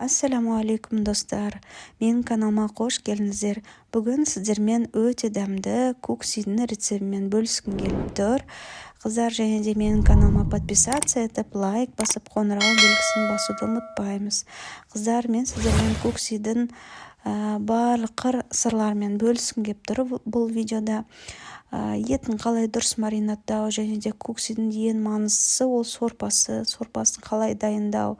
Ассаламу алейкум достар. Менің каналыма қош келдіңіздер. Бүгін сіздермен өте дәмді куксидің рецептімен бөліскім келіп тұр. Қыздар, және де менің каналыма подписаться етіп, лайк басып, қоңырау белгісін басуды ұмытпаймыз. Қыздар, мен сіздермен куксидің барлық қыр сырларымен бөліскім келіп тұр бұл видеода. Етін қалай дұрыс маринаттау, және де куксидің ең маңыздысы ол сорпасын қалай дайындау,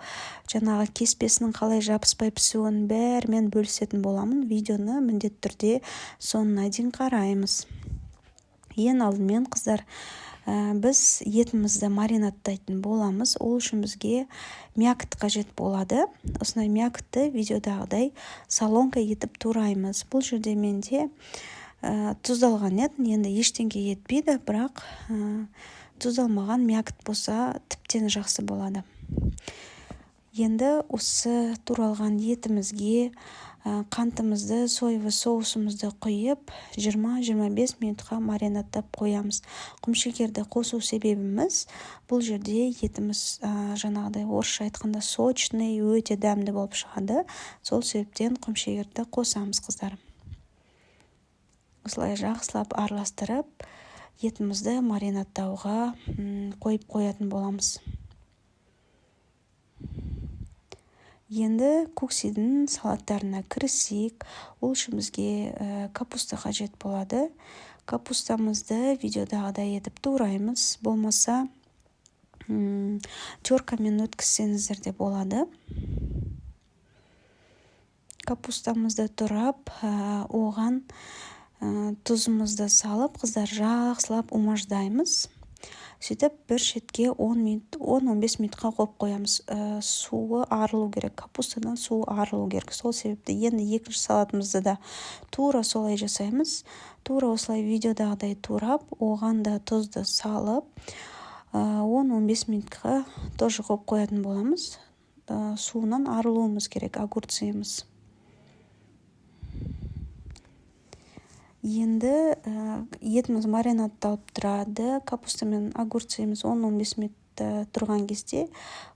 жаңағы кеспесінің қалай жабыспай пісуін бәрімен бөлісетін боламын. Видеоны міндетті түрде соңына дейін қараймыз. Ең алдымен, қыздар, біз етімізді маринаттайтын боламыз. Ол үшін бізге мякіт қажет болады. Осындай мякітті видеодағыдай солонка етіп тураймыз. Бұл жерде менде тұздалған ет, енді ештеңе етпейді, бірақ тұздалмаған мякіт болса тіптен жақсы болады. Енді осы туралған етімізге қантымызды, соевый соусымызды құйып 20-25 минутқа маринаттап қоямыз. Құмшекерді қосу себебіміз, бұл жерде етіміз жаңағыдай орысша айтқанда сочный, өте дәмді болып шығады. Сол себептен құмшекерді қосамыз, қыздар. Осылай жақсылап араластырып, етімізді маринаттауға қойып қоятын боламыз. Енді куксидің салаттарына кірісейік. Ол үшін бізге капуста қажет болады. Капустамызды видеодағыдай етіп тураймыз. Болмаса теркамен өткізсеңіздер де болады. Капустамызды турап, оған тұзымызды салып, қыздар, жақсылап умаждаймыз. Сөйтіп бір шетке 10-15 минутқа қойып қоямыз. Суы арылу керек, капустадан суы арылу керек. Сол себепті енді екінші салатымызды да тура солай жасаймыз. Тура осылай видеодағыдай турап, оған да тұзды салып, 10-15 минутқа тоже қойып қоятын боламыз. Суынан арылуымыз керек, огурцымыз. Енді етіміз маринатталып тұрады. Капуста мен огурцымыз 10-15 минут тұрған кезде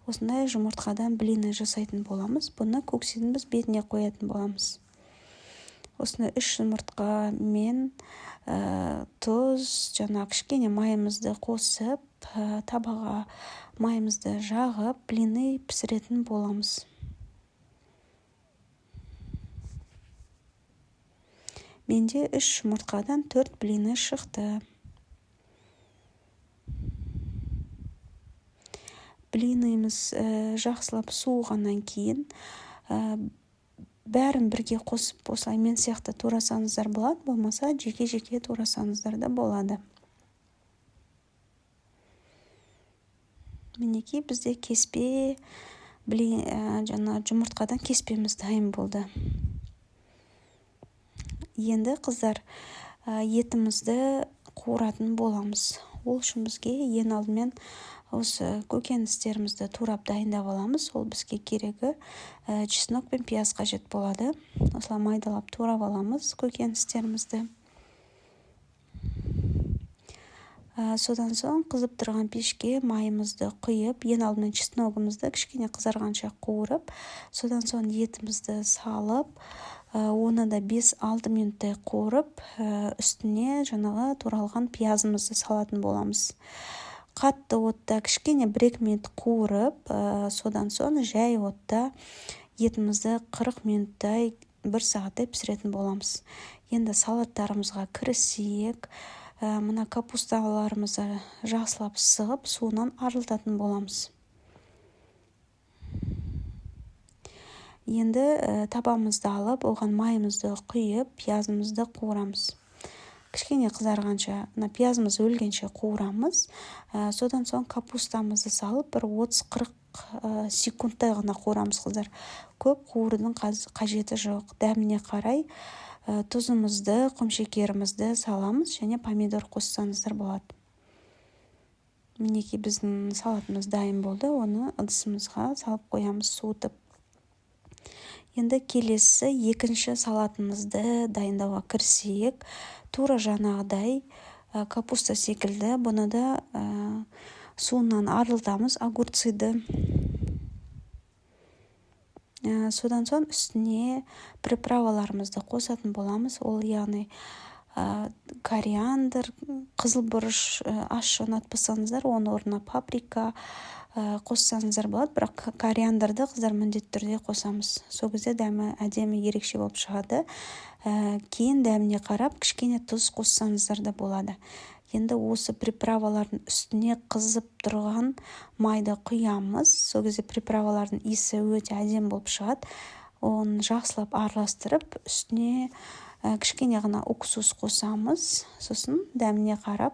осындай жұмыртқадан блины жасайтын боламыз. Бұны куксидің біз бетіне қоятын боламыз. Осындай 3 жұмыртқа мен тұз, жаңа кішкене майымызды қосып, табаға майымызды жағып, блины пісіретін боламыз. Менде 3 жұмыртқадан 4 блины шықты. Блинымыз жақсылап суығаннан кейін бәрін бірге қосып, осылай мен сияқты турасаңыздар болады, болмаса жеке-жеке турасаңыздар да болады. Мінекей бізде кеспе, жаңа жұмыртқадан кеспеміз дайын болды. Енді, қыздар, етімізді қуыратын боламыз. Ол үшін бізге ең алдымен осы көкөністерімізді турап дайындап аламыз. Ол бізге керегі чеснок пен пияз қажет болады. Осылай майдалап турап аламыз көкөністерімізді. Содан соң қызып тұрған пешке майымызды құйып, ең алдымен чесногымызды кішкене қызарғанша қуырып, содан соң етімізді салып, оны да 5-6 минуттай қуырып, үстіне жаңағы туралған пиязымызды салатын боламыз. Қатты отта кішкене 1-2 минут қуырып, содан соң жай отта етімізді 40 минуттай 1 сағаттай пісіретін боламыз. Енді салаттарымызға кірісейік. Мына капусталарымызды жақсылап сығып, суынан арылтатын боламыз. Енді табамызды алып, оған майымызды құйып, пиязымызды қуырамыз. Кішкене қызарғанша, пиязымыз өлгенше қуырамыз. Содан соң капустамызды салып, бір 30-40 секундтай ғана қуырамыз, қыздар. Көп қуырудың қажеті жоқ. Дәміне қарай тұзымызды, құмшекерімізді саламыз, және помидор қоссаңыздар болады. Мінекей біздің салатымыз дайын болды. Оны ыдысымызға салып қоямыз, суытып. Енді келесі екінші салатымызды дайындауға кірісейік. Тура жаңағыдай капуста секілді, бұны да суынан арылтамыз. Огурцыды Содан соң үстіне приправаларымызды қосатын боламыз. Ол яғни кориандр, қызыл бұрыш, аш ұнатпасаңыздар, оның орнына паприка қоссаңыздар болады. Бірақ кориандрды қыздар міндетті түрде қосамыз. Сол кезде дәмі әдемі ерекше болып шығады. Кейін дәміне қарап кішкене тұз қоссаңыздар да болады. Енді осы приправалардың үстіне қызып тұрған майды құямыз. Сол кезде приправалардың иісі өте әдемі болып шығады. Оны жақсылап араластырып, үстіне кішкене ғана уксус қосамыз. Сосын дәміне қарап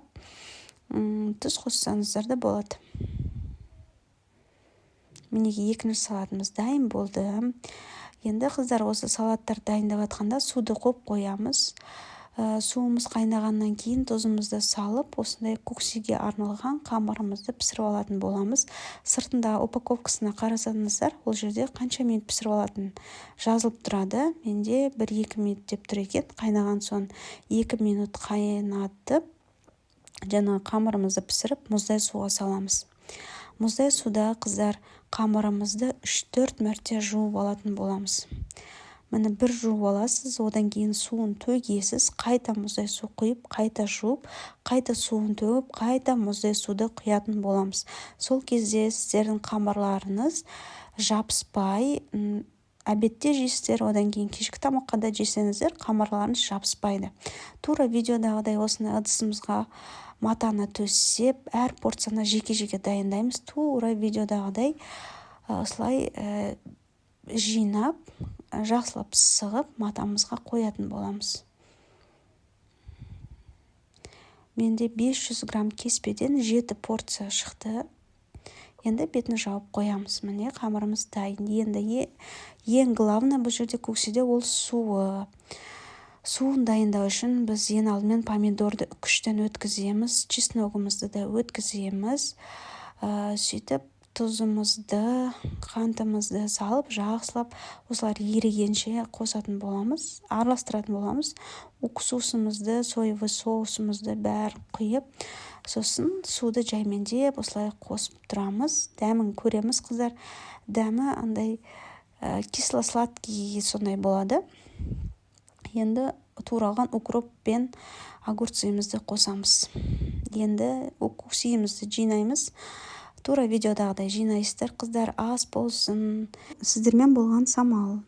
тұз қоссаңыздар да болады. Мінеки екінші салатымыз дайын болды. Енді қыздар осы салаттар дайындап жатқанда суды қойамыз. Суымыз қайнағаннан кейін тұзымызды салып, осындай көксеге арналған қамырымызды пісіріп алатын боламыз. Сыртында упаковкасына қарасаңыздар, ол жерде қанша минут пісіріп алатын жазылып тұрады. Менде 1-2 минут деп тұр екен. Қайнаған соң 2 минут қайнатып, жаңа қамырымызды пісіріп, мұздай суға саламыз. Мұздай суда қыздар қамырымызды 3-4 мәрте жуып алатын боламыз. Міне бір жуып аласыз, одан кейін суын төгесіз, қайта мұздай су құйып, қайта жуып, қайта суын төгіп, қайта мұздай суды құятын боламыз. Сол кезде сіздердің қамырларыңыз жабыспай, обедте жейсіздер, одан кейін кешкі тамаққа да жесеңіздер, қамырларыңыз жабыспайды. Тура видеодағыдай осыны ыдысымызға матаны төсеп, әр порцияны жеке-жеке дайындаймыз. Тура видеодағыдай осылай жинап, жақсылап сығып, матамызға қоятын боламыз. Менде 500 грамм кеспеден 7 порция шықты. Енді бетін жауып қоямыз. Міне қамырымыз дайын. Енді ең главный бұл жерде көкседе ол суы. Суын дайындау үшін біз ең алдымен помидорды үкіштен өткіземіз, чесногымызды да өткіземіз. Сөйтіп тұзымызды, қантымызды салып, жақсылап осылар ерігенше қосатын боламыз, араластыратын боламыз. Уксусымызды, соевый соусымызды бәрін құйып, сосын суды жаймендеп осылай қосып тұрамыз. Дәмін көреміз, қыздар. Дәмі андай кисло-сладкий сондай болады. Енді туралған укроп пен огурцымызды қосамыз. Енді көксейімізді жинаймыз. Тура видеодағыдай жинайсыздар, қыздар. Ас болсын. Сіздермен болған Самал.